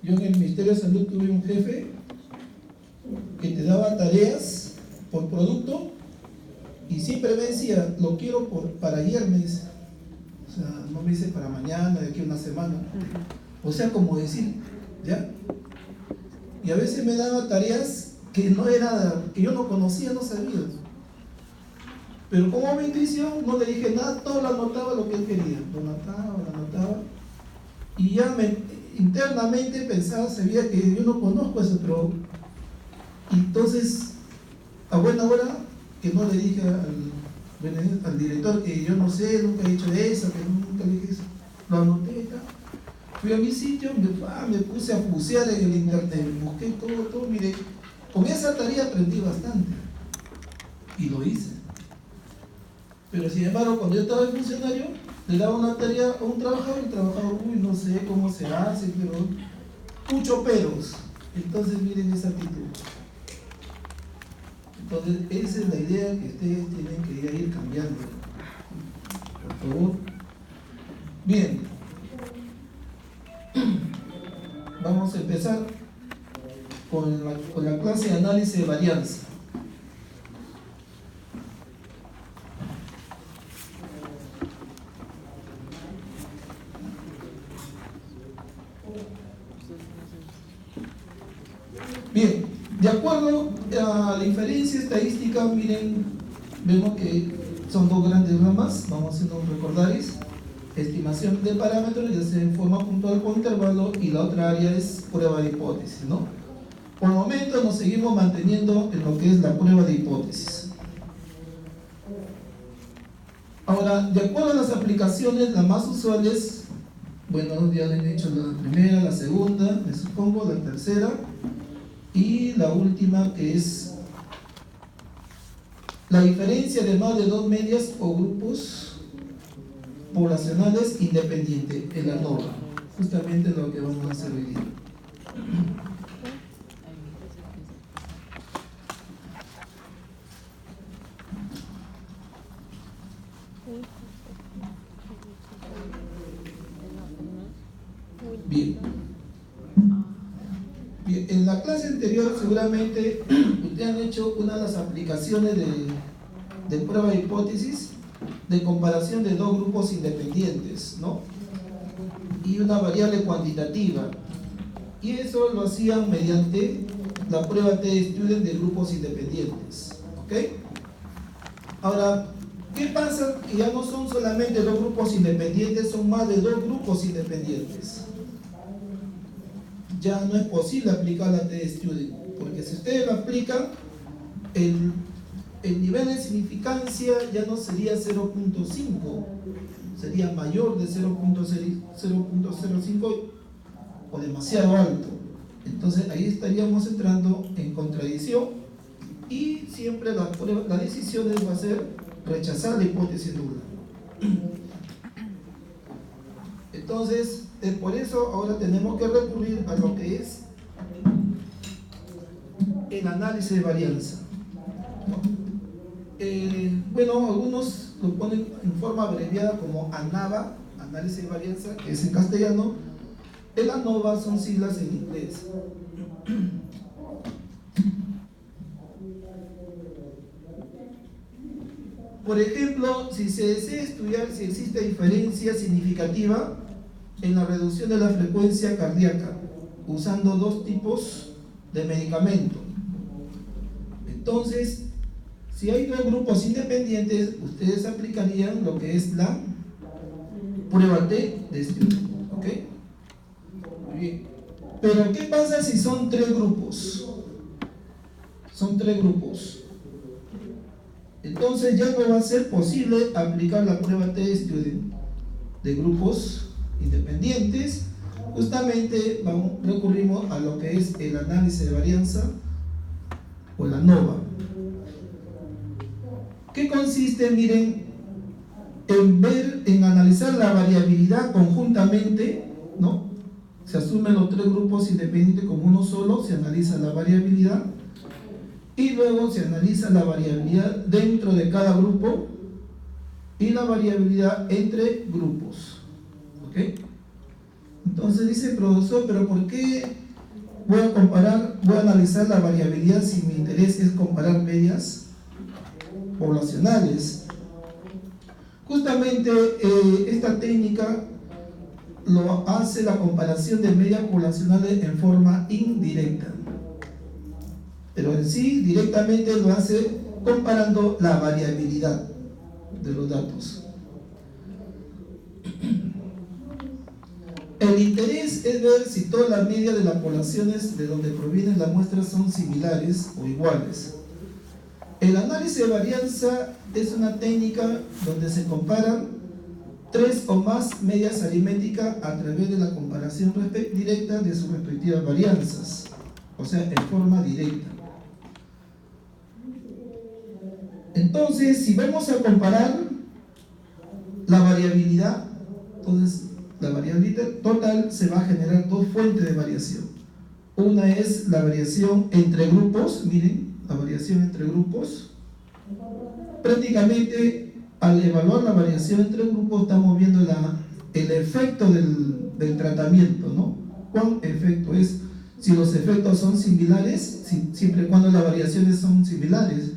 Yo en el Ministerio de Salud tuve un jefe que te daba tareas por producto y siempre me decía, lo quiero para ayer, me dice. O sea, no me dice para mañana, de aquí a una semana. O sea, como decir, ¿ya? Y a veces me daba tareas que yo no conocía, no sabía. Pero como mi intuición, no le dije nada, todo lo anotaba lo que él quería. Lo anotaba. Y ya internamente pensaba, sabía que yo no conozco ese producto. Entonces, a buena hora, que no le dije al director que yo no sé, nunca he hecho eso, que nunca le dije eso. Lo anoté acá. Fui a mi sitio, me puse a bucear en el internet, busqué todo, mire, con esa tarea aprendí bastante. Y lo hice. Pero sin embargo, cuando yo estaba de funcionario, le daba una tarea a un trabajador, y el trabajador, no sé cómo se hace, pero muchos peros. Entonces miren esa actitud. Entonces esa es la idea que ustedes tienen que ir cambiando. Por favor. Bien. Vamos a empezar con la clase de análisis de varianza. Bien, de acuerdo a la inferencia estadística, miren, vemos que son dos grandes ramas, vamos haciendo un recordaris. Estimación de parámetros, ya sea en forma puntual o intervalo, y la otra área es prueba de hipótesis, ¿no? Por el momento nos seguimos manteniendo en lo que es la prueba de hipótesis. Ahora, de acuerdo a las aplicaciones, las más usuales, bueno, ya les he dicho la primera, la segunda, me supongo, la tercera, y la última, que es la diferencia de más de dos medias o grupos poblacionales independientes, en la ANOVA, justamente lo que vamos a hacer hoy día. Bien, en la clase anterior seguramente ustedes han hecho una de las aplicaciones de prueba de hipótesis de comparación de dos grupos independientes, ¿no? Y una variable cuantitativa, y eso lo hacían mediante la prueba T-Student de grupos independientes, ¿ok? Ahora, ¿qué pasa? Que ya no son solamente dos grupos independientes, son más de dos grupos independientes. Ya no es posible aplicar la T-Student, porque si ustedes lo aplican, el nivel de significancia ya no sería 0.5, sería mayor de 0.05 o demasiado alto. Entonces ahí estaríamos entrando en contradicción, y siempre la decisión va a ser rechazar la hipótesis nula. Entonces, por eso ahora tenemos que recurrir a lo que es el análisis de varianza, ¿no? Bueno, algunos lo ponen en forma abreviada como ANAVA, análisis de varianza, que es en castellano. El ANOVA son siglas en inglés. Por ejemplo, si se desea estudiar si existe diferencia significativa en la reducción de la frecuencia cardíaca usando dos tipos de medicamento, entonces, si hay dos grupos independientes, ustedes aplicarían lo que es la prueba T de estudio, ¿ok? Muy bien. Pero ¿qué pasa si son tres grupos? Son tres grupos. Entonces ya no va a ser posible aplicar la prueba T de grupos independientes. Justamente recurrimos a lo que es el análisis de varianza o la ANOVA. ¿Qué consiste? Miren, en analizar la variabilidad conjuntamente, ¿no? Se asumen los tres grupos independientes como uno solo, se analiza la variabilidad, y luego se analiza la variabilidad dentro de cada grupo y la variabilidad entre grupos, ¿ok? Entonces dice el profesor, pero ¿por qué voy a analizar la variabilidad si mi interés es comparar medias poblacionales? Justamente esta técnica lo hace la comparación de medias poblacionales en forma indirecta, pero en sí directamente lo hace comparando la variabilidad de los datos. El interés es ver si todas las medias de las poblaciones de donde provienen las muestras son similares o iguales. El análisis de varianza es una técnica donde se comparan 3 o más medias aritméticas a través de la comparación directa de sus respectivas varianzas, o sea, en forma directa. Entonces, si vamos a comparar la variabilidad, entonces la variabilidad total se va a generar dos fuentes de variación. Una es la variación entre grupos, miren, la variación entre grupos. Prácticamente al evaluar la variación entre grupos estamos viendo el efecto del tratamiento, ¿no? ¿Cuál efecto es? Si los efectos son similares, siempre y cuando las variaciones son similares,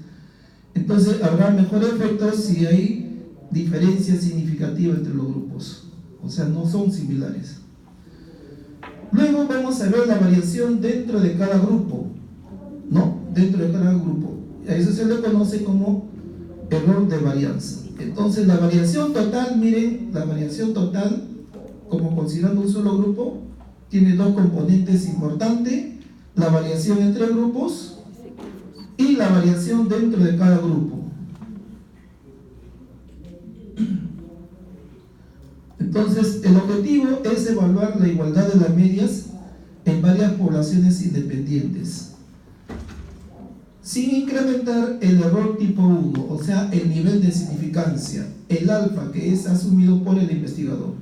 entonces habrá mejor efecto si hay diferencia significativa entre los grupos, o sea, no son similares. Luego vamos a ver la variación dentro de cada grupo, ¿no? Dentro de cada grupo. A eso se le conoce como error de varianza. Entonces la variación total, miren, la variación total, como considerando un solo grupo, tiene dos componentes importantes: la variación entre grupos y la variación dentro de cada grupo. Entonces, el objetivo es evaluar la igualdad de las medias en varias poblaciones independientes, sin incrementar el error tipo 1, o sea, el nivel de significancia, el alfa que es asumido por el investigador.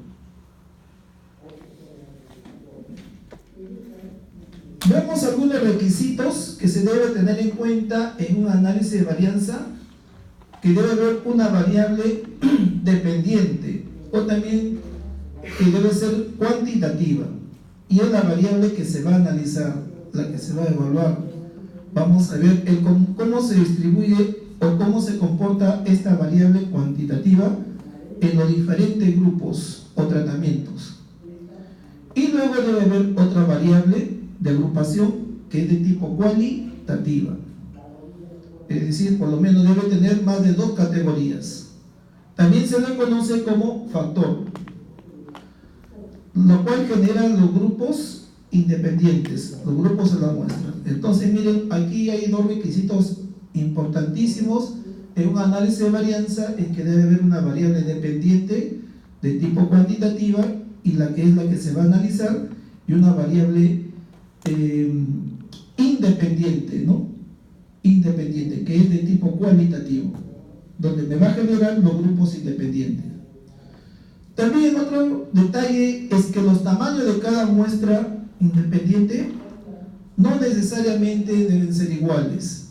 Veamos algunos requisitos que se debe tener en cuenta en un análisis de varianza, que debe haber una variable dependiente, o también que debe ser cuantitativa, y es la variable que se va a analizar, la que se va a evaluar. Vamos a ver cómo se distribuye o cómo se comporta esta variable cuantitativa en los diferentes grupos o tratamientos. Y luego debe haber otra variable de agrupación que es de tipo cualitativa, es decir, por lo menos debe tener más de 2 categorías. También se le conoce como factor, lo cual genera los grupos independientes, los grupos de la muestra. Entonces miren, aquí hay 2 requisitos importantísimos en un análisis de varianza, en que debe haber una variable dependiente de tipo cuantitativa, y la que se va a analizar, y una variable independiente, ¿no? Independiente, que es de tipo cualitativo, donde me va a generar los grupos independientes. También otro detalle es que los tamaños de cada muestra independiente no necesariamente deben ser iguales,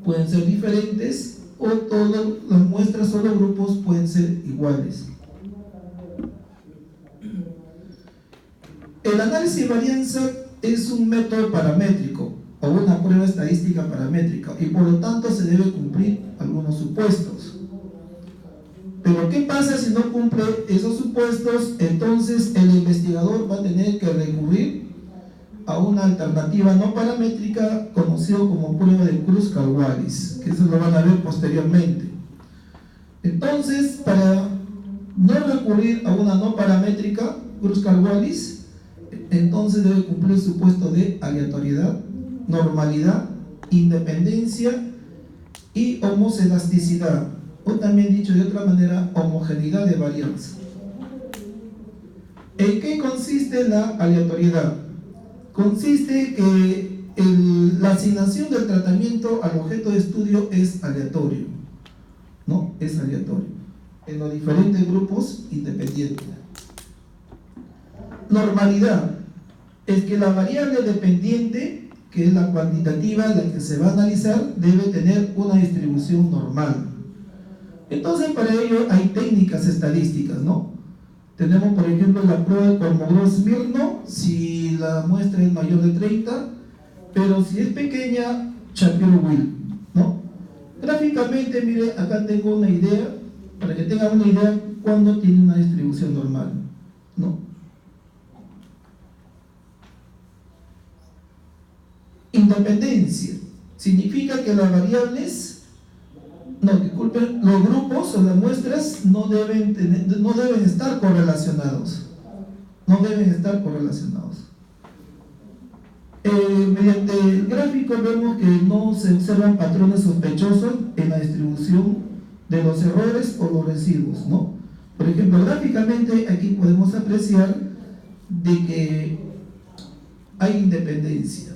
pueden ser diferentes, o todas las muestras o los grupos pueden ser iguales. El análisis de varianza es un método paramétrico o una prueba estadística paramétrica, y por lo tanto se debe cumplir algunos supuestos. Pero ¿qué pasa si no cumple esos supuestos? Entonces el investigador va a tener que recurrir a una alternativa no paramétrica conocido como prueba de Kruskal-Wallis, que eso lo van a ver posteriormente. Entonces, para no recurrir a una no paramétrica Kruskal-Wallis, entonces debe cumplir el supuesto de aleatoriedad, normalidad, independencia y homocelasticidad, o también dicho de otra manera, homogeneidad de varianza. ¿En qué consiste la aleatoriedad? Consiste que la asignación del tratamiento al objeto de estudio es aleatorio, ¿no? Es aleatorio en los diferentes grupos independientes. Normalidad es que la variable dependiente, que es la cuantitativa, la que se va a analizar, debe tener una distribución normal. Entonces, para ello hay técnicas estadísticas, ¿no? Tenemos, por ejemplo, la prueba de Kolmogorov-Smirnov, si la muestra es mayor de 30, pero si es pequeña, Shapiro-Wilk, ¿no? Gráficamente, mire, acá tengo una idea, para que tengan una idea cuando tiene una distribución normal, ¿no? Independencia significa que las variables, los grupos o las muestras no deben estar correlacionados. No deben estar correlacionados. Mediante el gráfico vemos que no se observan patrones sospechosos en la distribución de los errores o los residuos, ¿no? Por ejemplo, gráficamente aquí podemos apreciar de que hay independencia.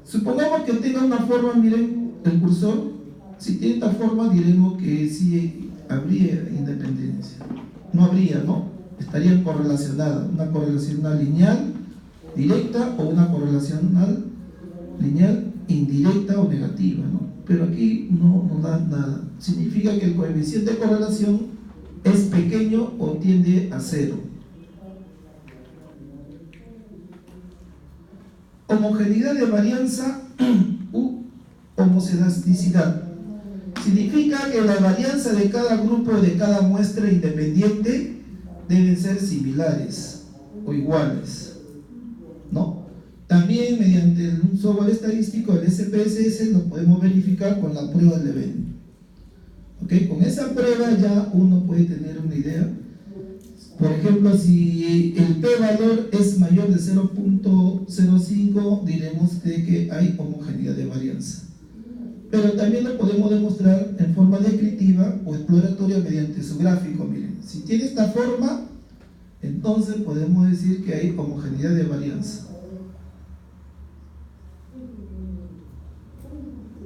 Supongamos que tenga una forma, miren, el cursor, si tiene esta forma diremos que sí habría independencia. No habría, ¿no? Estarían correlacionadas, una correlacional lineal directa o una correlacional lineal indirecta o negativa, ¿no? Pero aquí no nos da nada. Significa que el coeficiente de correlación es pequeño o tiende a cero. Homogeneidad de varianza u homocedasticidad. Significa que la varianza de cada grupo de cada muestra independiente deben ser similares o iguales, ¿no? También mediante un software estadístico, el SPSS, lo podemos verificar con la prueba del evento. ¿Okay? Con esa prueba ya uno puede tener una idea. Por ejemplo, si el p-valor es mayor de 0.05, diremos que hay homogeneidad de varianza. Pero también lo podemos demostrar en forma descriptiva o exploratoria mediante su gráfico. Miren, si tiene esta forma, entonces podemos decir que hay homogeneidad de varianza.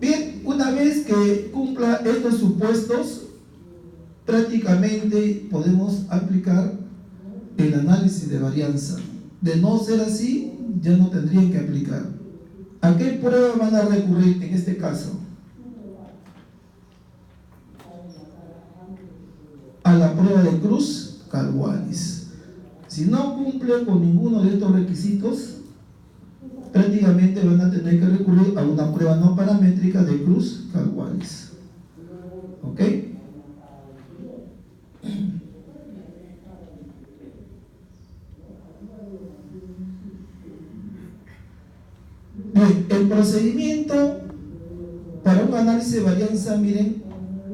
Bien, una vez que cumpla estos supuestos, prácticamente podemos aplicar el análisis de varianza. De no ser así, ya no tendrían que aplicar. ¿A qué prueba van a recurrir en este caso? A la prueba de Cruz-Kalb-Wallis. Si no cumple con ninguno de estos requisitos, prácticamente van a tener que recurrir a una prueba no paramétrica de Cruz-Kalb-Wallis. ¿Ok? Bien, el procedimiento para un análisis de varianza, miren,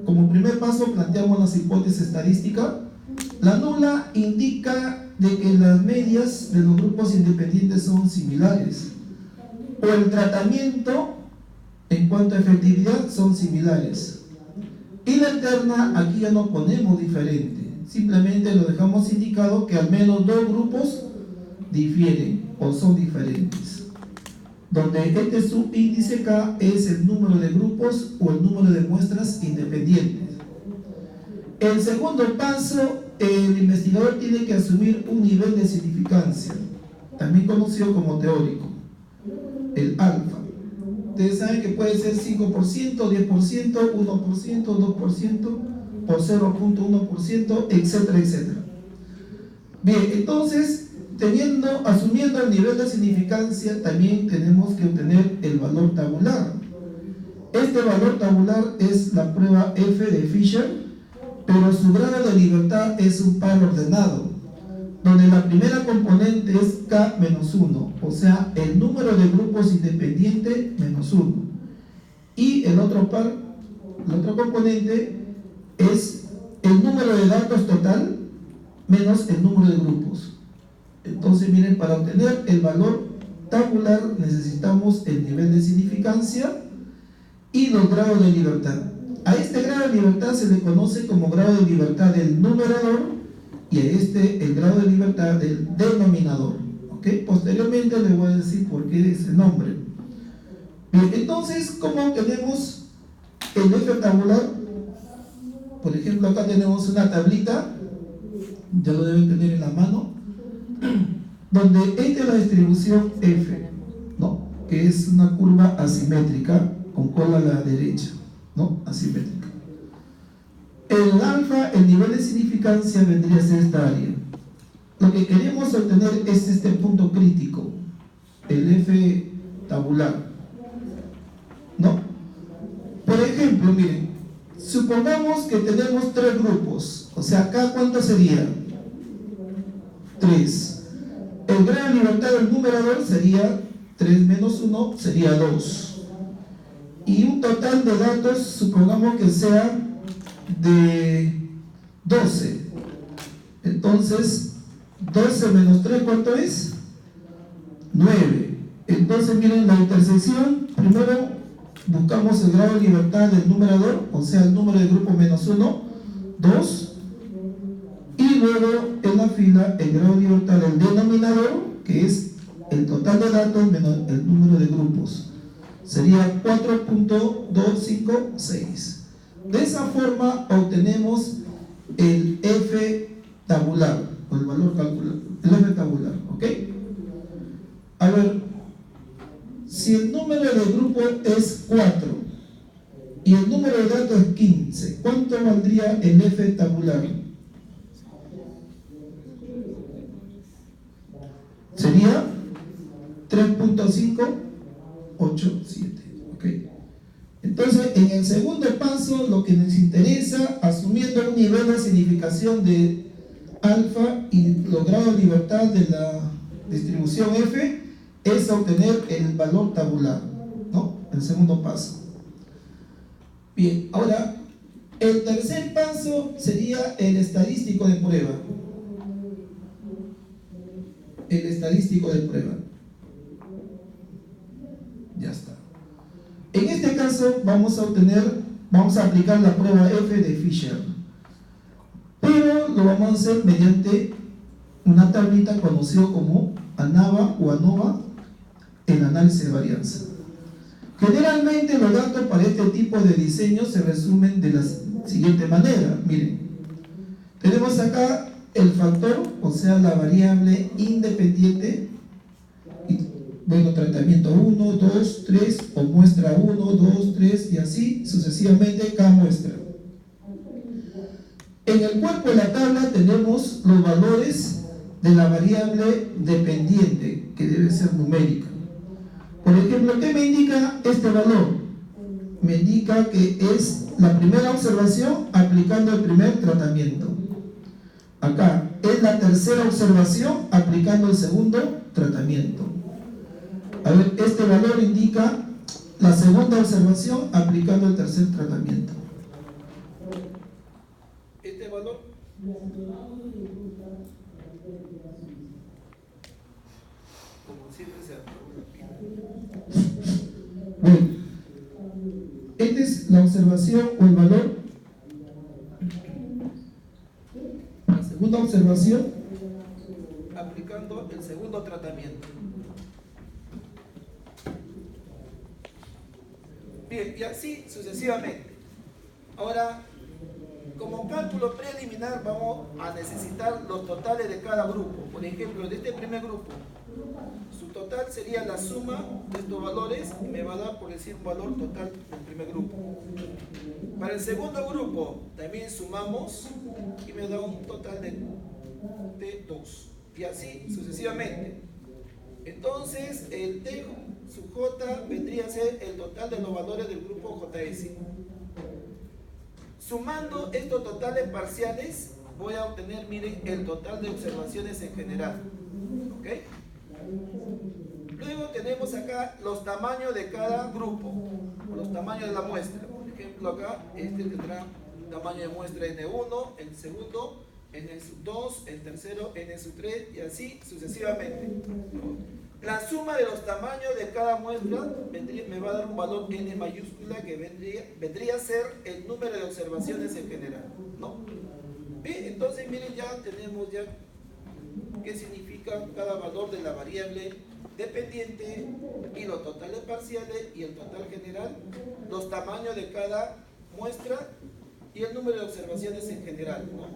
como primer paso planteamos las hipótesis estadísticas. La nula indica de que las medias de los grupos independientes son similares, o el tratamiento en cuanto a efectividad son similares. Y la alterna, aquí ya no ponemos diferente, simplemente lo dejamos indicado que al menos dos grupos difieren o son diferentes, donde este subíndice K es el número de grupos o el número de muestras independientes. El segundo paso, el investigador tiene que asumir un nivel de significancia, también conocido como teórico, el alfa. Ustedes saben que puede ser 5%, 10%, 1%, 2%, o 0.1%, etcétera, etcétera. Bien, entonces, asumiendo el nivel de significancia, también tenemos que obtener el valor tabular. Este valor tabular es la prueba F de Fisher, pero su grado de libertad es un par ordenado, donde la primera componente es K-1, o sea, el número de grupos independientes menos 1. Y el otro componente es el número de datos total menos el número de grupos. Entonces, miren, para obtener el valor tabular necesitamos el nivel de significancia y los grados de libertad. A este grado de libertad se le conoce como grado de libertad del numerador y a este el grado de libertad del denominador. ¿Okay? Posteriormente les voy a decir por qué ese nombre. Bien, entonces, ¿cómo obtenemos el F tabular? Por ejemplo, acá tenemos una tablita, ya lo deben tener en la mano, donde esta es la distribución F, ¿no? Que es una curva asimétrica con cola a la derecha, ¿no? Asimétrica. El alfa, el nivel de significancia vendría a ser esta área, lo que queremos obtener es este punto crítico, el F tabular, ¿no? Por ejemplo, miren, supongamos que tenemos 3 grupos, o sea, acá ¿cuánto sería? 3. El grado de libertad del numerador sería 3 menos 1, sería 2. Y un total de datos, supongamos que sea de 12. Entonces, 12 menos 3, ¿cuánto es? 9. Entonces, miren la intersección. Primero buscamos el grado de libertad del numerador, o sea, el número de grupo menos 1, 2. Y luego en la fila el grado de libertad del denominador, que es el total de datos menos el número de grupos. Sería 4.256. De esa forma obtenemos el F tabular, o el valor calcular, el F tabular, ¿ok? A ver, si el número de grupo es 4 y el número de datos es 15, ¿cuánto valdría el F tabular? Sería 3.587, ¿ok? Entonces, en el segundo paso, lo que nos interesa, asumiendo un nivel de significación de alfa y logrado libertad de la distribución F, es obtener el valor tabular, ¿no? El segundo paso. Bien, ahora, el tercer paso sería el estadístico de prueba. El estadístico de prueba. Ya está. En este caso vamos a aplicar la prueba F de Fisher, pero lo vamos a hacer mediante una tablita conocida como ANAVA o ANOVA, el análisis de varianza. Generalmente los datos para este tipo de diseño se resumen de la siguiente manera. Miren, tenemos acá el factor, o sea, la variable independiente, y, bueno, tratamiento 1, 2, 3, o muestra 1, 2, 3, y así sucesivamente cada muestra. En el cuerpo de la tabla tenemos los valores de la variable dependiente, que debe ser numérica. Por ejemplo, ¿qué me indica este valor? Me indica que es la primera observación aplicando el primer tratamiento. Acá es la tercera observación aplicando el segundo tratamiento. A ver, este valor indica la segunda observación aplicando el tercer tratamiento. Este valor como siempre se bueno, esta es la observación o el valor. La segunda observación aplicando el segundo tratamiento. Bien, y así sucesivamente. Ahora, como cálculo preliminar vamos a necesitar los totales de cada grupo. Por ejemplo, de este primer grupo, su total sería la suma de estos valores y me va a dar, por decir, un valor total del primer grupo. Para el segundo grupo también sumamos y me da un total de 2. Y así sucesivamente. Entonces, el T sub J vendría a ser el total de los valores del grupo JS. Sumando estos totales parciales, voy a obtener, miren, el total de observaciones en general. ¿Ok? Luego tenemos acá los tamaños de cada grupo, los tamaños de la muestra. Por ejemplo, acá este tendrá tamaño de muestra N1, el segundo N2, el tercero N3 y así sucesivamente. La suma de los tamaños de cada muestra me va a dar un valor N mayúscula que vendría a ser el número de observaciones en general, ¿no? Bien, entonces miren, ya tenemos ya qué significa cada valor de la variable dependiente y los totales parciales y el total general, los tamaños de cada muestra y el número de observaciones en general, ¿no?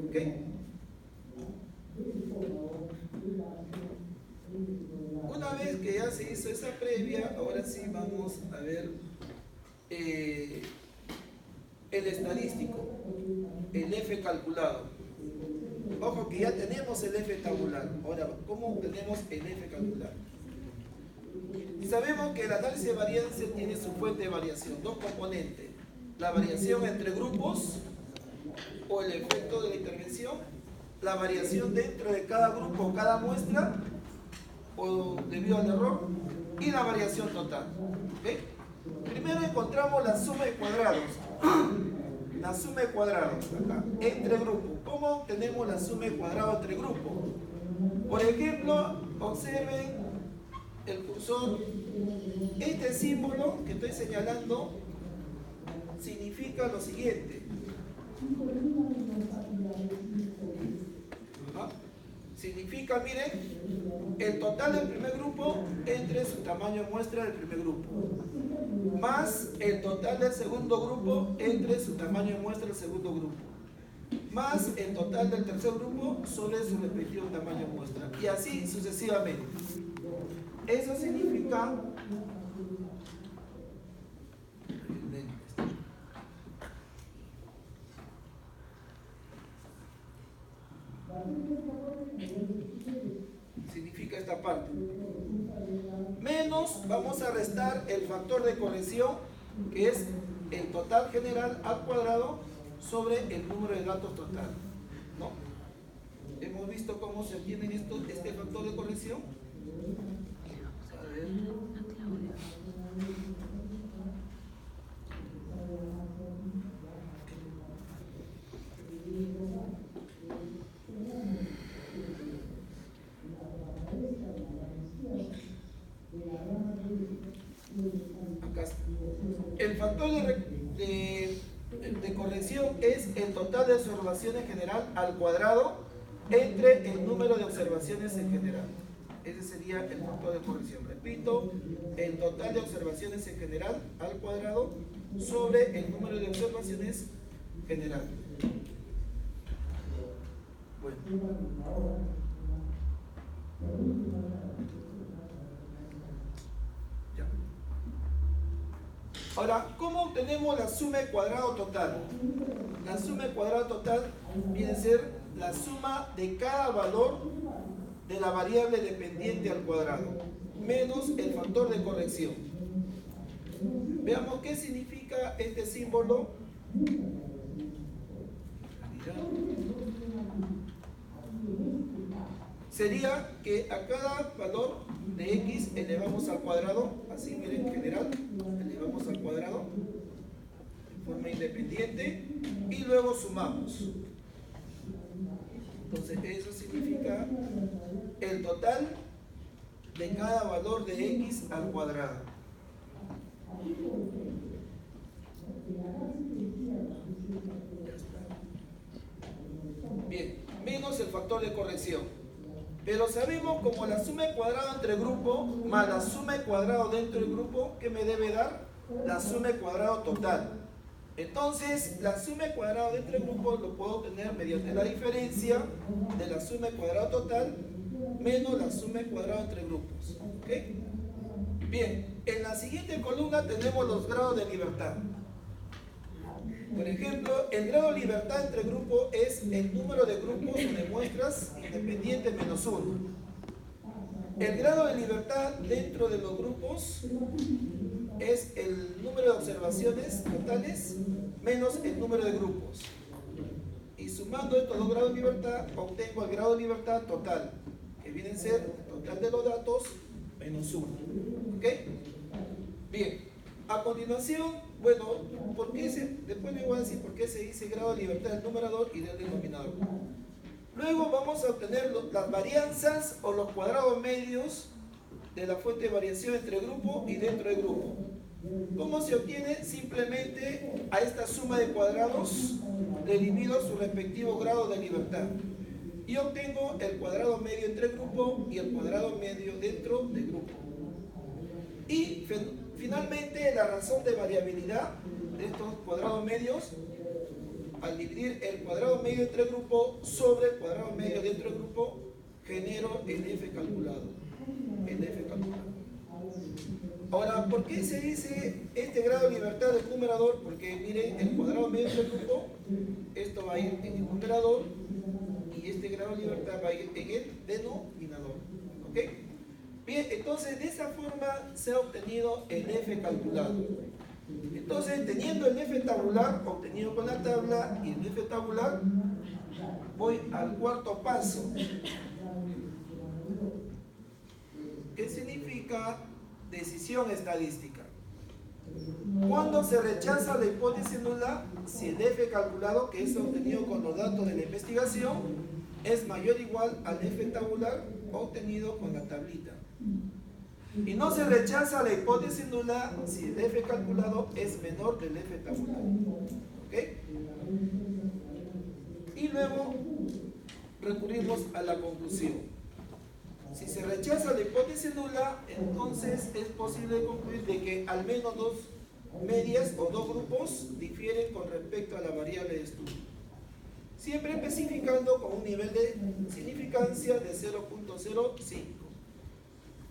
¿Okay? Una vez que ya se hizo esa previa, ahora sí vamos a ver el estadístico, el F calculado. Ojo que ya tenemos el F tabular. Ahora, ¿cómo obtenemos el F calcular? Sabemos que el análisis de varianza tiene su fuente de variación, dos componentes: la variación entre grupos o el efecto de la intervención, la variación dentro de cada grupo o cada muestra o debido al error, y la variación total. ¿Okay? Primero encontramos la suma de cuadrados. La suma de cuadrados acá, entre grupos. ¿Cómo obtenemos la suma de cuadrados entre grupos? Por ejemplo, observen el cursor. Este símbolo que estoy señalando significa lo siguiente. ¿Ah? Significa, miren, el total del primer grupo entre su tamaño de muestra del primer grupo, más el total del segundo grupo entre su tamaño de muestra del segundo grupo, más el total del tercer grupo sobre su respectivo tamaño de muestra, y así sucesivamente. Eso significa esta parte. Menos, vamos a restar el factor de corrección, que es el total general al cuadrado sobre el número de datos total. ¿No? ¿Hemos visto cómo se obtiene este factor de corrección? A ver. Acá está. El factor de corrección es el total de observaciones general al cuadrado entre el número de observaciones en general. Ese sería el factor de corrección. Repito, el total de observaciones en general al cuadrado sobre el número de observaciones general. Bueno. Ya. Ahora, ¿cómo obtenemos la suma de cuadrado total? La suma de cuadrado total viene a ser la suma de cada valor de la variable dependiente al cuadrado, menos el factor de corrección. Veamos qué significa este símbolo. Sería que a cada valor de x elevamos al cuadrado, así miren, en general, elevamos al cuadrado de forma independiente y luego sumamos. Entonces eso significa el total de cada valor de x al cuadrado. Bien, menos el factor de corrección. Pero sabemos como la suma de cuadrado entre grupo más la suma de cuadrado dentro del grupo, ¿qué me debe dar? La suma de cuadrado total. Entonces, la suma de cuadrado dentro del grupo lo puedo obtener mediante la diferencia de la suma de cuadrado total menos la suma de cuadrado entre grupos. ¿Okay? Bien, en la siguiente columna tenemos los grados de libertad. Por ejemplo, el grado de libertad entre grupos es el número de grupos o de muestras independientes menos 1. El grado de libertad dentro de los grupos es el número de observaciones totales menos el número de grupos. Y sumando estos dos grados de libertad, obtengo el grado de libertad total, que viene a ser el total de los datos menos 1. ¿Ok? Bien. A continuación, bueno, después le voy a decir por qué se dice grado de libertad del numerador y del denominador. Luego vamos a obtener las varianzas o los cuadrados medios de la fuente de variación entre grupo y dentro de grupo. ¿Cómo se obtiene? Simplemente a esta suma de cuadrados le divido su respectivo grado de libertad y obtengo el cuadrado medio entre grupo y el cuadrado medio dentro de grupo. Y finalmente, la razón de variabilidad de estos cuadrados medios, al dividir el cuadrado medio entre grupo sobre el cuadrado medio dentro del grupo, genero el F calculado. El F calculado. Ahora, ¿por qué se dice este grado de libertad del numerador? Porque miren, el cuadrado medio del grupo, esto va a ir en el numerador y este grado de libertad va a ir en el denominador. ¿Ok? Bien, entonces de esa forma se ha obtenido el F calculado. Entonces, teniendo el F tabular obtenido con la tabla y el F tabular, voy al cuarto paso, que significa decisión estadística. Cuando se rechaza la hipótesis nula, si el F calculado, que es obtenido con los datos de la investigación, es mayor o igual al F tabular obtenido con la tablita. Y no se rechaza la hipótesis nula si el F calculado es menor del F tabular. ¿Ok? Y luego recurrimos a la conclusión. Si se rechaza la hipótesis nula, entonces es posible concluir de que al menos dos medias o dos grupos difieren con respecto a la variable de estudio. Siempre especificando con un nivel de significancia de 0.05.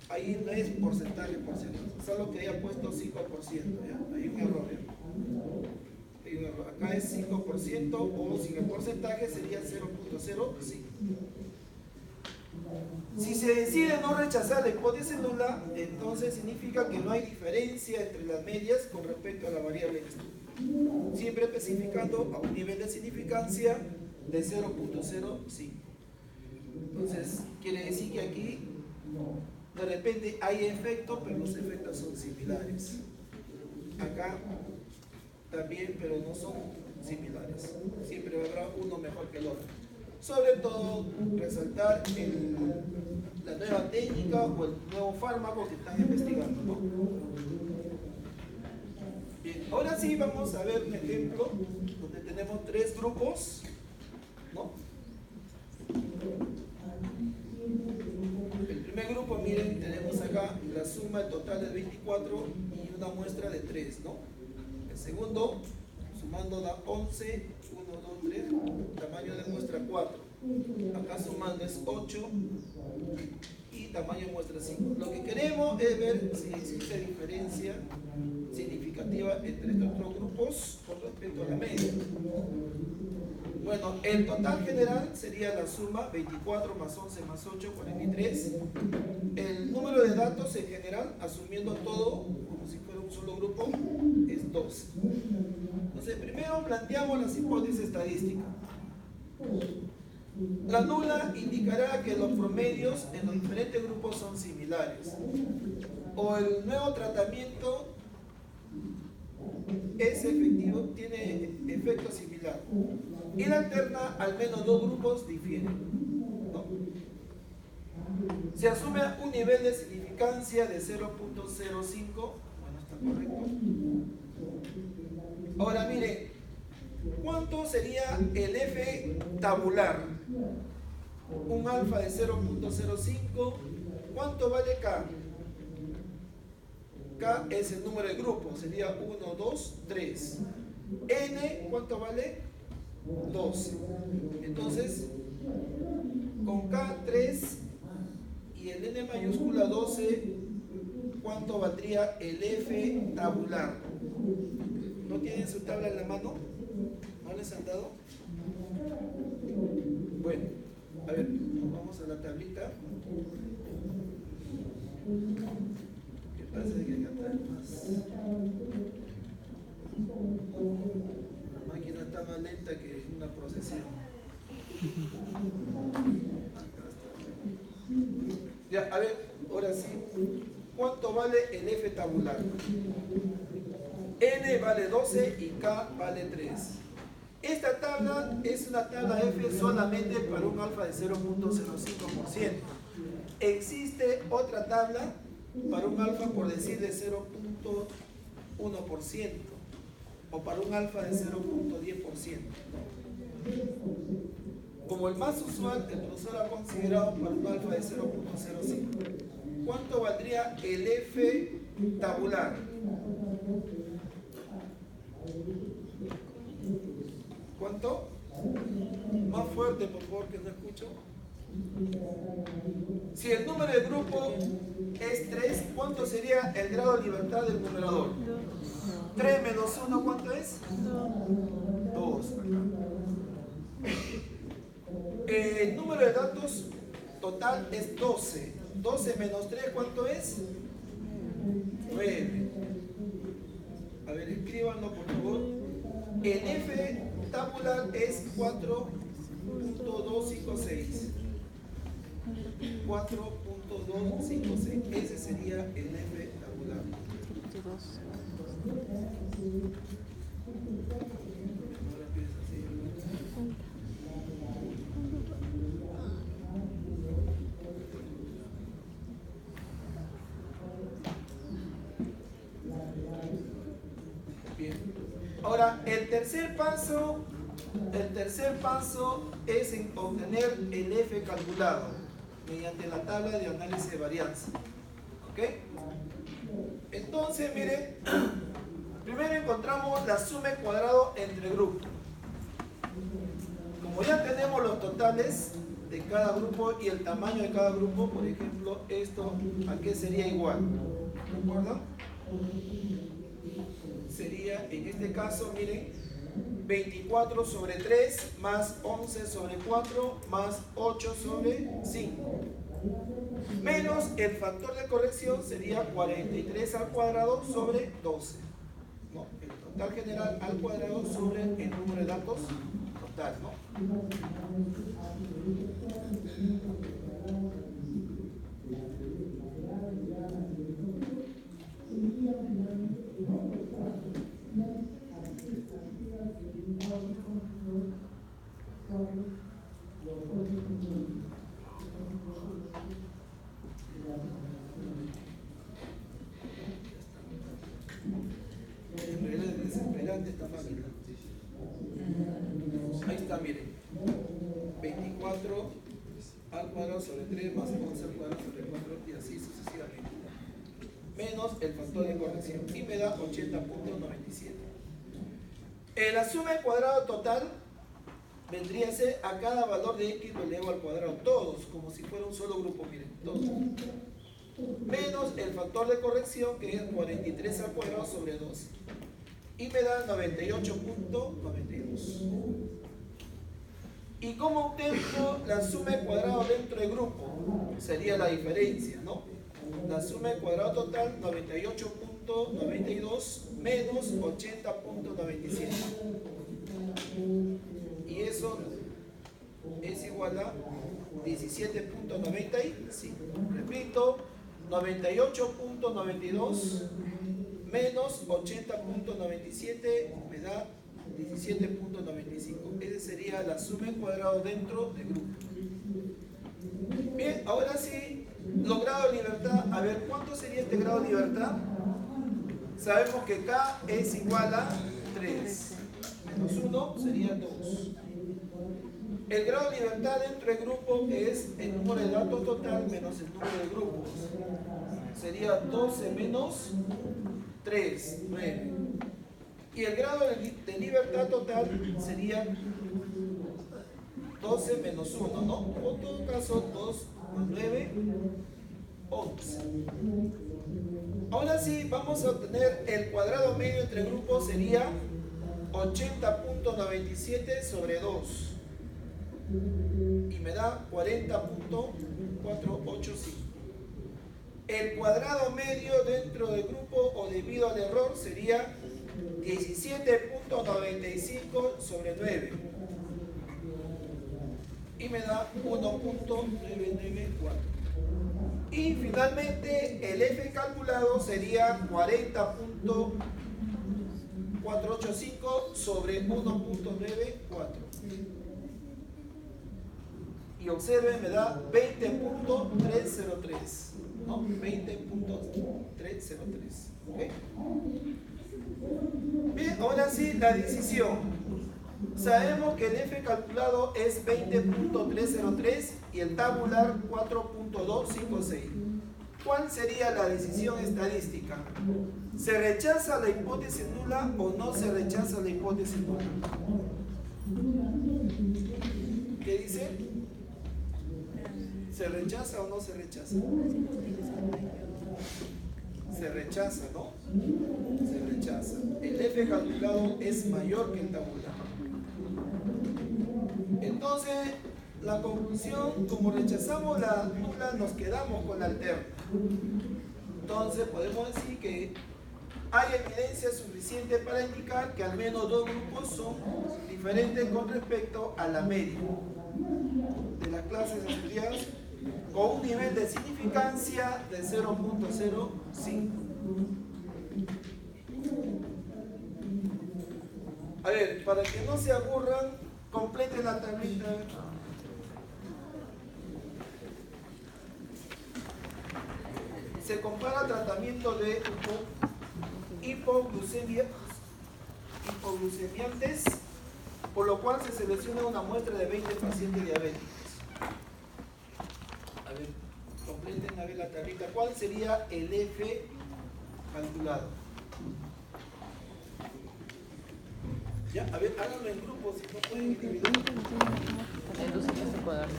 Ahí no es porcentaje por ciento, solo que haya puesto 5%, ¿ya? Hay un error, ¿ya? Hay un error. Acá es 5% o sin el porcentaje sería 0.05. Si se decide no rechazar la hipótesis nula, entonces significa que no hay diferencia entre las medias con respecto a la variable de estudio. Siempre especificando a un nivel de significancia de 0.05. Entonces, quiere decir que aquí de repente hay efectos, pero los efectos son similares. Acá también, pero no son similares. Siempre habrá uno mejor que el otro. Sobre todo, resaltar la nueva técnica o el nuevo fármaco que están investigando, ¿no? Bien, ahora sí vamos a ver un ejemplo donde tenemos tres grupos, ¿no? El primer grupo, miren, tenemos acá la suma total de 24 y una muestra de 3, ¿no? El segundo, sumando da 11, 1, 2, 3, tamaño de muestra 4. Acá sumando es 8 y tamaño de muestra 5. Lo que queremos es ver si existe diferencia significativa entre estos dos grupos con respecto a la media. Bueno, el total general sería la suma 24 más 11 más 8, 43. El número de datos en general, asumiendo todo como si fuera un solo grupo, es 12. Entonces, primero planteamos las hipótesis estadísticas. La nula indicará que los promedios en los diferentes grupos son similares. O el nuevo tratamiento es efectivo, tiene efecto similar. Y la alterna, al menos dos grupos difieren, ¿no? Se asume un nivel de significancia de 0.05. Bueno, está correcto. Ahora mire, ¿cuánto sería el F tabular? Un alfa de 0.05. ¿Cuánto vale K? K es el número de grupo, sería 1, 2, 3. N, ¿cuánto vale? 12. Entonces, con K 3 y el N mayúscula 12, ¿cuánto valdría el F tabular? ¿No tienen su tabla en la mano? ¿No les han dado? Bueno, a ver, vamos a la tablita. ¿Qué pasa? Que acá está más. La máquina está más lenta que una procesión. Ya, a ver, ahora sí. ¿Cuánto vale el F tabular? N vale 12 y K vale 3. Esta tabla es una tabla F solamente para un alfa de 0.05%. Existe otra tabla para un alfa, por decir, de 0.1% o para un alfa de 0.10%. Como el más usual, el profesor ha considerado para un alfa de 0.05. ¿Cuánto valdría el F tabular? ¿Cuánto? Más fuerte, por favor, que no escucho. Si el número de grupo es 3, ¿cuánto sería el grado de libertad del numerador? 3 menos 1, ¿cuánto es? 2. El número de datos total es 12. 12 menos 3, ¿cuánto es? 9. A ver, escríbanlo por favor. El F tabular es 4.256. 4.256. Ese sería el F tabular. Bien. Ahora, el tercer paso es en obtener el F calculado mediante la tabla de análisis de varianza. ¿Ok? Entonces, miren, primero encontramos la suma de cuadrado entre grupos. Como ya tenemos los totales de cada grupo y el tamaño de cada grupo, por ejemplo, esto, ¿a qué sería igual? ¿De acuerdo? Sería, en este caso, miren, 24 sobre 3 más 11 sobre 4 más 8 sobre 5. Menos el factor de corrección sería 43 al cuadrado sobre 12. ¿No? El total general al cuadrado sobre el número de datos total, ¿no? Es desesperante esta familia. Ahí está, miren. 24 al cuadrado sobre 3 más 11 al cuadrado sobre 4 y así sucesivamente. Menos el factor de corrección. Y me da 80.97. La suma de cuadrado total vendría a ser a cada valor de x lo elevo al cuadrado. Todos, como si fuera un solo grupo, miren, todos. Menos el factor de corrección que es 43 al cuadrado sobre 12. Y me da 98.92. ¿Y cómo obtengo la suma de cuadrado dentro del grupo? Sería la diferencia, ¿no? La suma de cuadrado total, 98.92 menos 80.97. Y eso es igual a 17.95. Repito, 98.92 menos 80.97 me da 17.95. Esa sería la suma en cuadrado dentro del grupo. Bien, ahora sí, los grados de libertad. A ver, ¿cuánto sería este grado de libertad? Sabemos que K es igual a 3. Menos 1 sería 2. El grado de libertad dentro del grupo es el número de datos total menos el número de grupos. Sería 12 menos 3, 9. Y el grado de libertad total sería 12 menos 1, ¿no? O en todo caso, 2 más 9, 11. Ahora sí, vamos a obtener el cuadrado medio entre grupos, sería 80.97 sobre 2. Y me da 40.485. El cuadrado medio dentro del grupo o debido al error sería 17.95 sobre 9. Y me da 1.994. Y finalmente el F calculado sería 40.485 sobre 1.94. Y observen, me da 20.303. ¿No? 20.303. ¿Okay? Bien, ahora sí, la decisión. Sabemos que el F calculado es 20.303 y el tabular 4.256. ¿Cuál sería la decisión estadística? ¿Se rechaza la hipótesis nula o no se rechaza la hipótesis nula? ¿Qué dice? ¿Se rechaza o no se rechaza? Se rechaza, ¿no? Se rechaza. El F calculado es mayor que el tabular. Entonces, La conclusión, como rechazamos la nula, nos quedamos con la alterna. Entonces podemos decir que hay evidencia suficiente para indicar que al menos dos grupos son diferentes con respecto a la media de las clases estudiadas con un nivel de significancia de 0.05. A ver, para que no se aburran, completen la tablita. Se compara tratamiento de hipoglucemiantes, por lo cual se selecciona una muestra de 20 pacientes diabéticos. A ver, completen a ver la tablita. ¿Cuál sería el F calculado? Ya, a ver, háganlo en grupo, si no pueden individual. Entonces este cuaderno.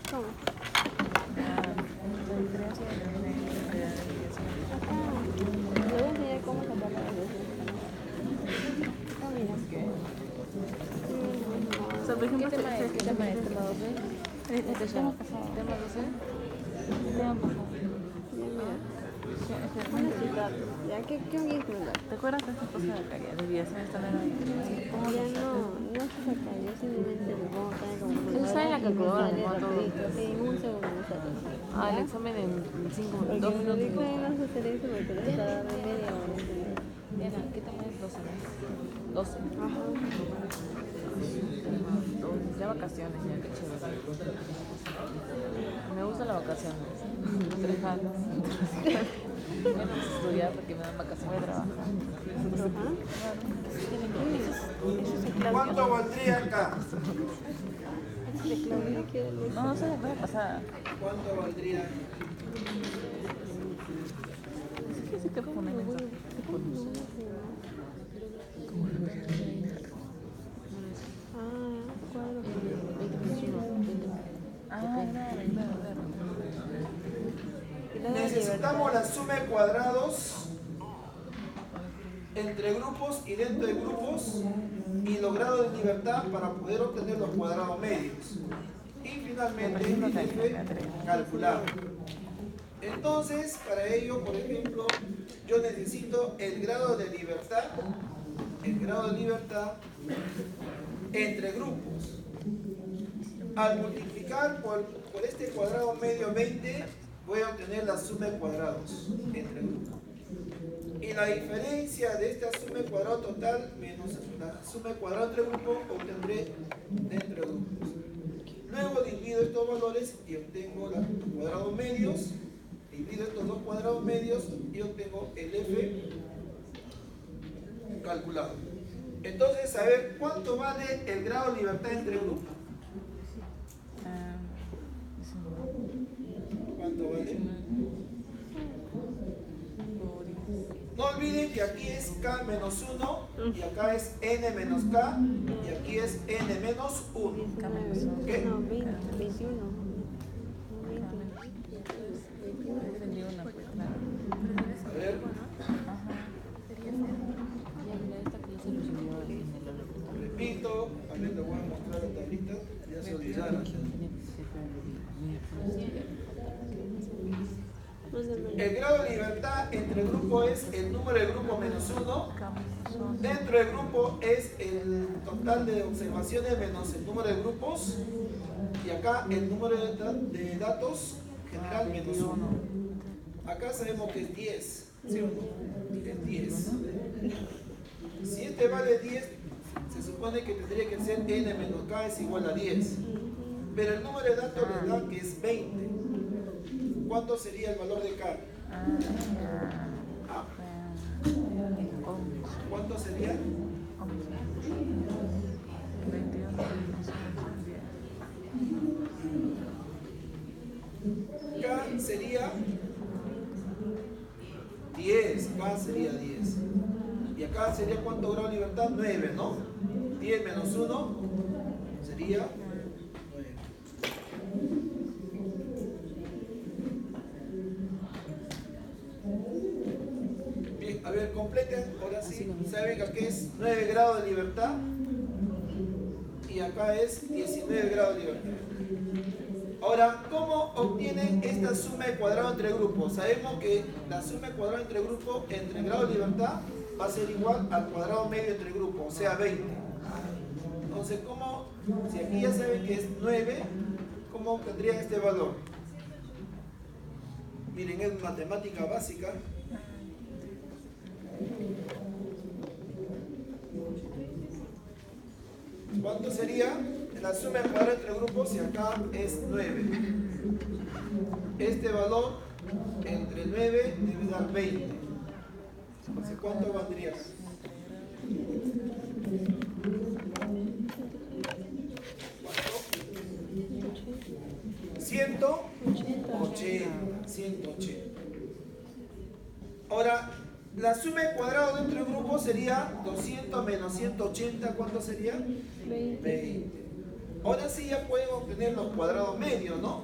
¿Cómo? La diferencia de la Le voy a enseñar cómo sacar la desviación. Ah, mira. O sea, por ejemplo, ¿Qué tema es? ¿Qué tema es? ¿Tema 12? Este tema pasado. ¿Tema 12? Tema pasado. Ya, mira. Una ciudad. ¿Ya? ¿Qué voy a implementar? ¿Te acuerdas de esta cosa de acá? Ya, desviación está en la diferencia. ¿Cómo Ya lo no se saca. Yo simplemente lo pongo acá como Eso está en la calculadora, sale como todo. rapidito. Sí, en un segundo me sale. Ah, el ¿Ya? examen en 5 Porque 2 me minutos. dijo además hacer eso porque le está dando media hora. ¿Entendés? Diana, ¿qué tema es 12? 12. Ajá. Ya vacaciones, ya, qué chévere. Me gustan las vacaciones. Tres años. Menos estudiar porque me dan vacaciones de trabajar. Eso es Claudio. ¿Cuánto valdría acá? Ese es Claudio. Quiero el No, no sé la cosa pasada. ¿Cuánto valdría? ¿Qué se te pone en eso? Cuadro. Necesitamos la suma de cuadrados entre grupos y dentro de grupos y los grados de libertad para poder obtener los cuadrados medios. Y finalmente el F calculado. Entonces, para ello, por ejemplo, yo necesito el grado de libertad entre grupos. Al multiplicar por este cuadrado medio 20, voy a obtener la suma de cuadrados entre grupos. Y la diferencia de esta suma de cuadrado total menos la suma de cuadrado entre grupos obtendré dentro de grupos. Luego divido estos valores y obtengo los cuadrados medios. Divido estos dos cuadrados medios y obtengo el F calculado. Entonces, a ver, ¿cuánto vale el grado de libertad entre grupos? ¿Cuánto vale? No olviden que aquí es K menos 1 y acá es N menos K y aquí es N menos 1. ¿Qué? No, 20, 21. A ver, repito, a ver, le voy a mostrar la tablita, ya se olvidaron. El grado de libertad entre grupo es el número de grupo menos 1. Dentro del grupo es el total de observaciones menos el número de grupos. Y acá el número de datos general menos 1. Acá sabemos que es 10. ¿Sí o no? Es 10. Si este vale 10, se supone que tendría que ser n menos k es igual a 10. Pero el número de datos le da que es 20. ¿Cuánto sería el valor de k? ¿Cuánto sería? K sería 10. K sería 10. Y acá sería ¿cuánto grado de libertad? 9, ¿no? 10 menos 1 sería 9. Bien, a ver, completen. Ahora sí, saben que aquí es 9 grados de libertad. Y y acá es 19 grados de libertad. Ahora, ¿cómo obtienen esta suma de cuadrado entre grupos? Sabemos que la suma de cuadrado entre grupos entre grado de libertad va a ser igual al cuadrado medio entre grupos, o sea 20. Entonces, ¿cómo? Si aquí ya saben que es 9, ¿cómo obtendrían este valor? Miren, es matemática básica. ¿Cuánto sería la suma de cuadrado entre grupos si acá es 9? Este valor entre 9 debe dar 20. Entonces, ¿cuánto valdría? 180. Ahora, la suma de cuadrado dentro del grupo sería 200 menos 180, ¿cuánto sería? 20. Ahora sí ya pueden obtener los cuadrados medios, ¿no?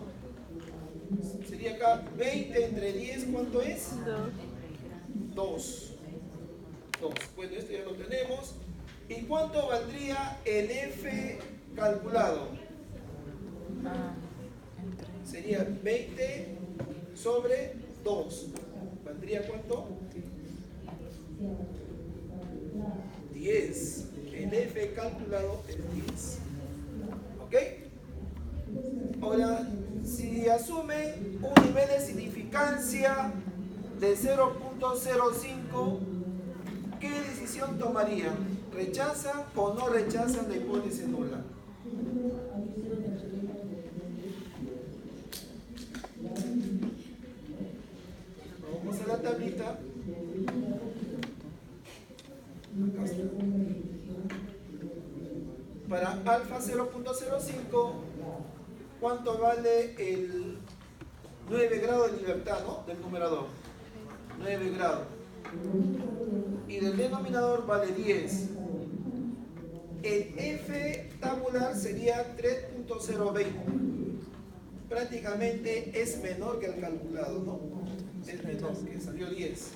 Sería acá 20 entre 10, ¿cuánto es? 2. Bueno, esto ya lo tenemos. ¿Y cuánto valdría el F calculado? Sería 20 sobre 2. ¿Valdría cuánto? 10. El F calculado es 10. ¿Ok? Ahora, si asumen un nivel de significancia de 0.05, ¿qué decisión tomarían? ¿Rechazan o no rechazan la hipótesis nula? Vamos a la tablita. Acá está. Para alfa 0.05, ¿cuánto vale el 9 grados de libertad, ¿no? Del numerador? 9 grados. Y del denominador vale 10. El F tabular sería 3.020. Prácticamente es menor que el calculado, ¿no? Es menor, que salió 10.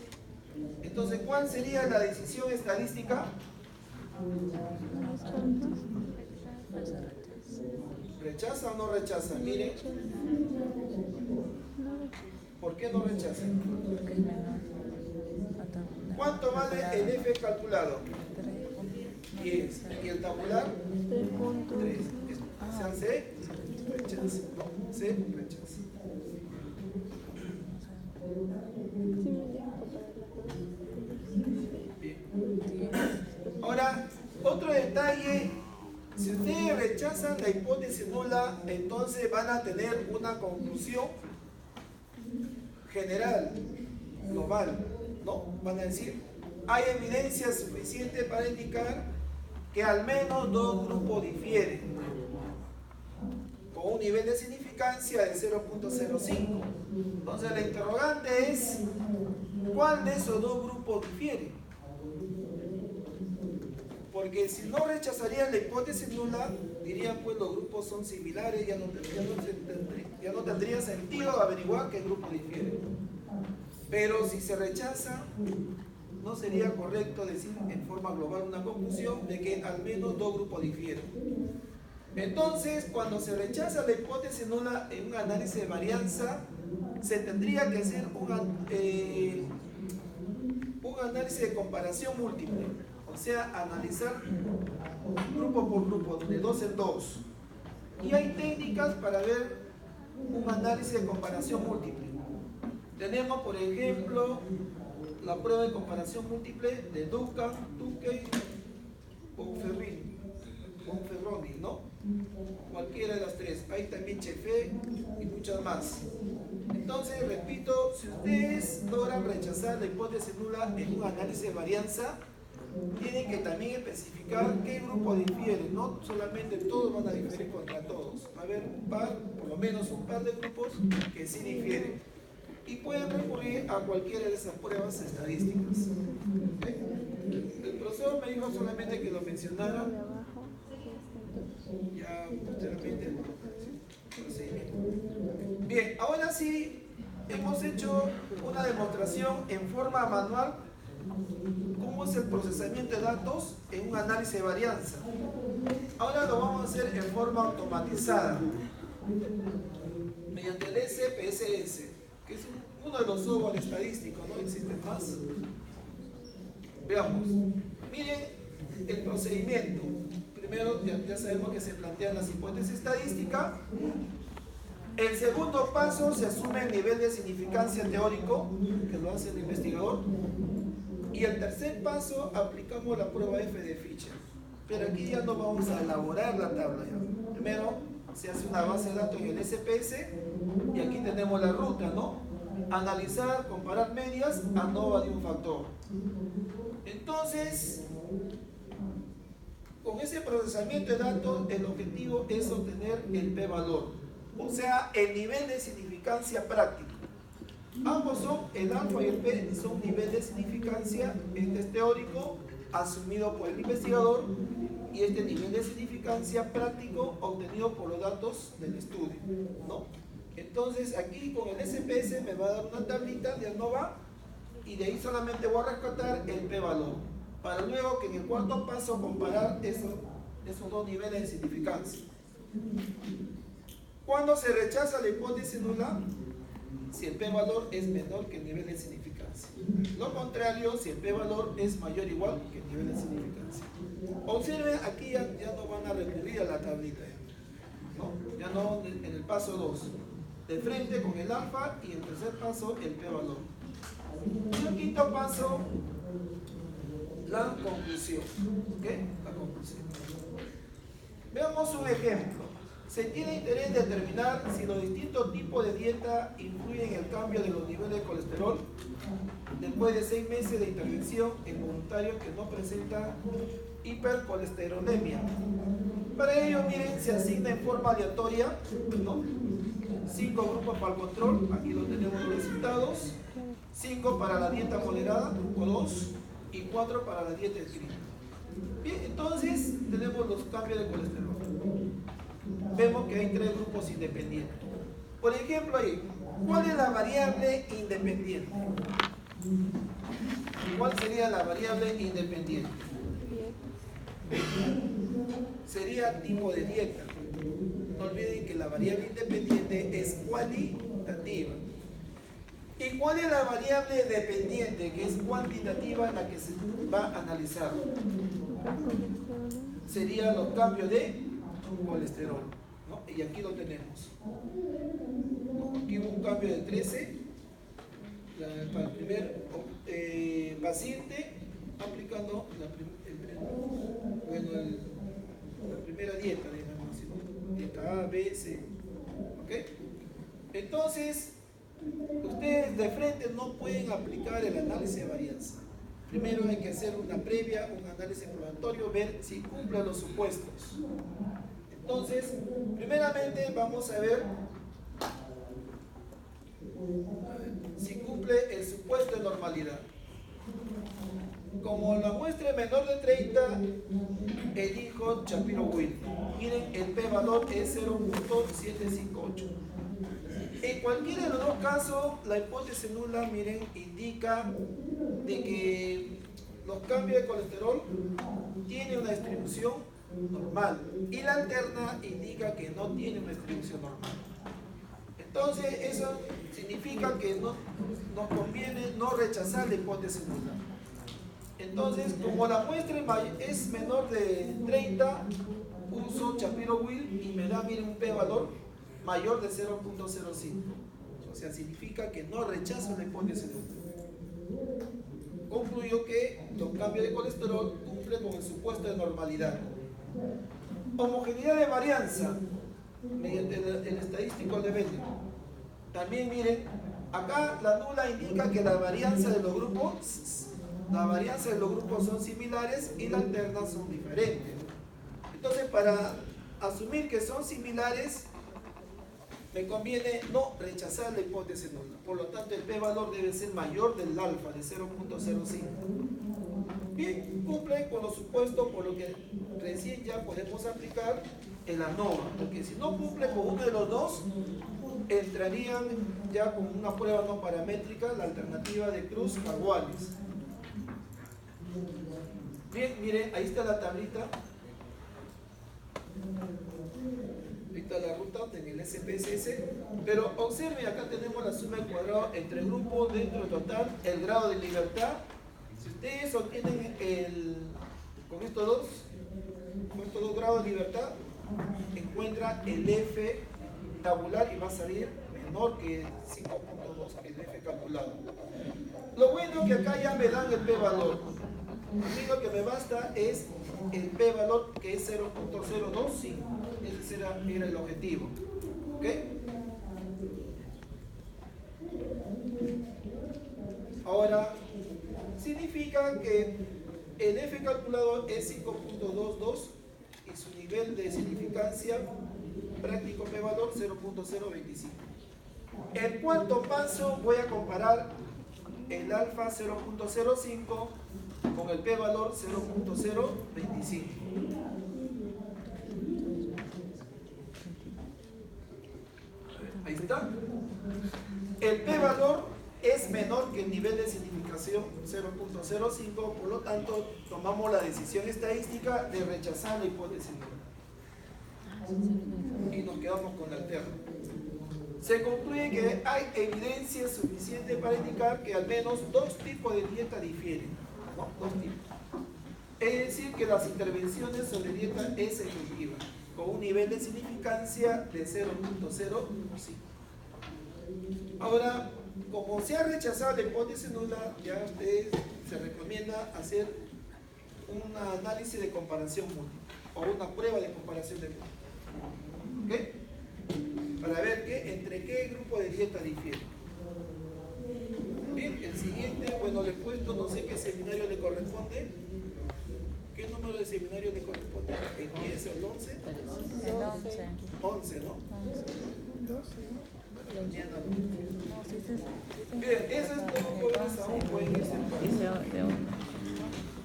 Entonces, ¿cuál sería la decisión estadística? ¿Rechaza o no rechaza? Miren. ¿Por qué no rechaza? ¿Cuánto vale el F calculado? 10. ¿Y el tabular? 3. O sea, se rechaza. ¿No? Se rechaza. Bien. Ahora, otro detalle. Si ustedes rechazan la hipótesis nula, entonces van a tener una conclusión general, global, ¿no? Van a decir, hay evidencia suficiente para indicar que al menos dos grupos difieren, con un nivel de significancia de 0.05. Entonces la interrogante es, ¿cuál de esos dos grupos difiere? Porque si no rechazarían la hipótesis nula, dirían pues los grupos son similares, ya no tendría sentido averiguar qué grupo difiere. Pero si se rechaza, no sería correcto decir en forma global una conclusión de que al menos dos grupos difieren. Entonces, cuando se rechaza la hipótesis nula en un análisis de varianza, se tendría que hacer un análisis de comparación múltiple. O sea, analizar grupo por grupo, de 2 en 2. Y hay técnicas para ver un análisis de comparación múltiple. Tenemos, por ejemplo, la prueba de comparación múltiple de Duncan, Tukey o Ferroni, ¿no? Cualquiera de las tres. Hay también Chefe y muchas más. Entonces, repito, si ustedes logran rechazar la hipótesis nula en un análisis de varianza, tienen que también especificar qué grupo difiere, no solamente todos van a diferir contra todos. Va a haber un par, por lo menos un par de grupos que sí difieren. Y pueden recurrir a cualquiera de esas pruebas estadísticas. El profesor me dijo solamente que lo mencionara. Ya posteriormente. Bien, ahora sí hemos hecho una demostración en forma manual cómo es el procesamiento de datos en un análisis de varianza. Ahora lo vamos a hacer en forma automatizada, mediante el SPSS, que es uno de los software estadísticos, no existen más. Veamos, miren el procedimiento. Primero ya sabemos que se plantean las hipótesis estadísticas. El segundo paso se asume el nivel de significancia teórico, que lo hace el investigador. Y el tercer paso, aplicamos la prueba F de Fisher. Pero aquí ya no vamos a elaborar la tabla. Ya. Primero se hace una base de datos en el SPS y aquí tenemos la ruta, ¿no? Analizar, comparar medias, ANOVA de un factor. Entonces, con ese procesamiento de datos, el objetivo es obtener el p-valor, o sea, el nivel de significancia práctico. Ambos son, el alfa y el p, son nivel de significancia, este es teórico, asumido por el investigador, y este nivel de significancia práctico obtenido por los datos del estudio, ¿no? Entonces, aquí con el SPS me va a dar una tablita de ANOVA, y de ahí solamente voy a rescatar el p-valor, para luego que en el cuarto paso comparar esos dos niveles de significancia. Cuando se rechaza la hipótesis nula, si el p-valor es menor que el nivel de significancia. Lo contrario, si el p-valor es mayor o igual que el nivel de significancia. Observen, aquí ya no van a recurrir a la tablita, ¿no? Ya no en el paso 2. De frente con el alfa y el tercer paso el p-valor. Y el quinto paso, la conclusión. ¿Ok? La conclusión. Veamos un ejemplo. Se tiene interés en determinar si los distintos tipos de dieta influyen en el cambio de los niveles de colesterol después de 6 meses de intervención en voluntarios que no presentan hipercolesterolemia. Para ello, miren, se asigna en forma aleatoria, ¿no? 5 grupos para el control, aquí lo tenemos los resultados, 5 para la dieta moderada, grupo 2, y 4 para la dieta estricta. Bien, entonces tenemos los cambios de colesterol. Vemos que hay 3 grupos independientes. Por ejemplo, ahí, ¿cuál es la variable independiente? ¿Cuál sería la variable independiente? Sería tipo de dieta. No olviden que la variable independiente es cualitativa. ¿Y cuál es la variable dependiente, que es cuantitativa, en la que se va a analizar? Serían los cambios de colesterol, ¿no? Y aquí lo tenemos. Aquí hubo un cambio de 13 para el primer paciente, aplicando la primera dieta, digamos, dieta A, B, C. ¿Ok? Entonces, ustedes de frente no pueden aplicar el análisis de varianza. Primero hay que hacer una previa, un análisis probatorio, ver si cumple los supuestos. Entonces, primeramente vamos a ver si cumple el supuesto de normalidad. Como la muestra es menor de 30, elijo Shapiro-Wilk. Miren, el p-valor es 0.758. En cualquiera de los dos casos, la hipótesis nula, miren, indica de que los cambios de colesterol tienen una distribución normal y la alterna indica que no tiene una distribución normal. Entonces, eso significa que nos conviene no rechazar la hipótesis nula. Entonces, como la muestra es menor de 30, uso Shapiro-Wilk y me da, miren, un p-valor mayor de 0.05. O sea, significa que no rechazo la hipótesis nula. Concluyo que los cambios de colesterol cumplen con el supuesto de normalidad. Homogeneidad de varianza mediante el estadístico de Bender. También miren, acá la nula indica que la varianza de los grupos son similares y la alterna son diferentes. Entonces, para asumir que son similares, me conviene no rechazar la hipótesis nula. Por lo tanto, el p-valor debe ser mayor del alfa, de 0.05. Bien, cumple con los supuestos, por lo que recién ya podemos aplicar el ANOVA, porque si no cumple con uno de los dos, entrarían ya con una prueba no paramétrica, la alternativa de Cruz-Marguales. Bien, miren, ahí está la tablita. Ahí está la ruta en el SPSS. Pero observen, acá tenemos la suma del cuadrado entre el grupo dentro del total, el grado de libertad. Si ustedes obtienen con estos dos grados de libertad, encuentran el F tabular y va a salir menor que 5.2, el F calculado. Lo bueno es que acá ya me dan el p-valor. A mí lo que me basta es el p-valor, que es 0.025. Ese era el objetivo. ¿Ok? Ahora, significa que el F calculado es 5.22 y su nivel de significancia práctico p-valor 0.025. El cuarto paso voy a comparar el alfa 0.05 con el p-valor 0.025. Ahí está. El p-valor es menor que el nivel de significación 0.05, por lo tanto tomamos la decisión estadística de rechazar la hipótesis y nos quedamos con la alterna. Se concluye que hay evidencia suficiente para indicar que al menos dos tipos de dieta difieren, ¿no? Dos tipos. Es decir, que las intervenciones sobre dieta es efectiva, con un nivel de significancia de 0.05. Ahora, como se ha rechazado la hipótesis nula, ya ustedes se recomienda hacer un análisis de comparación múltiple o una prueba de comparación de múltiple. ¿Ok? Para ver entre qué grupo de dieta difiere. Bien, el siguiente, bueno, le he puesto, no sé qué seminario le corresponde. ¿Qué número de seminario le corresponde? ¿El 10 o el 11? El 11. 11, ¿no? 12. Mañana. No, sí, sí, sí. Bien, eso es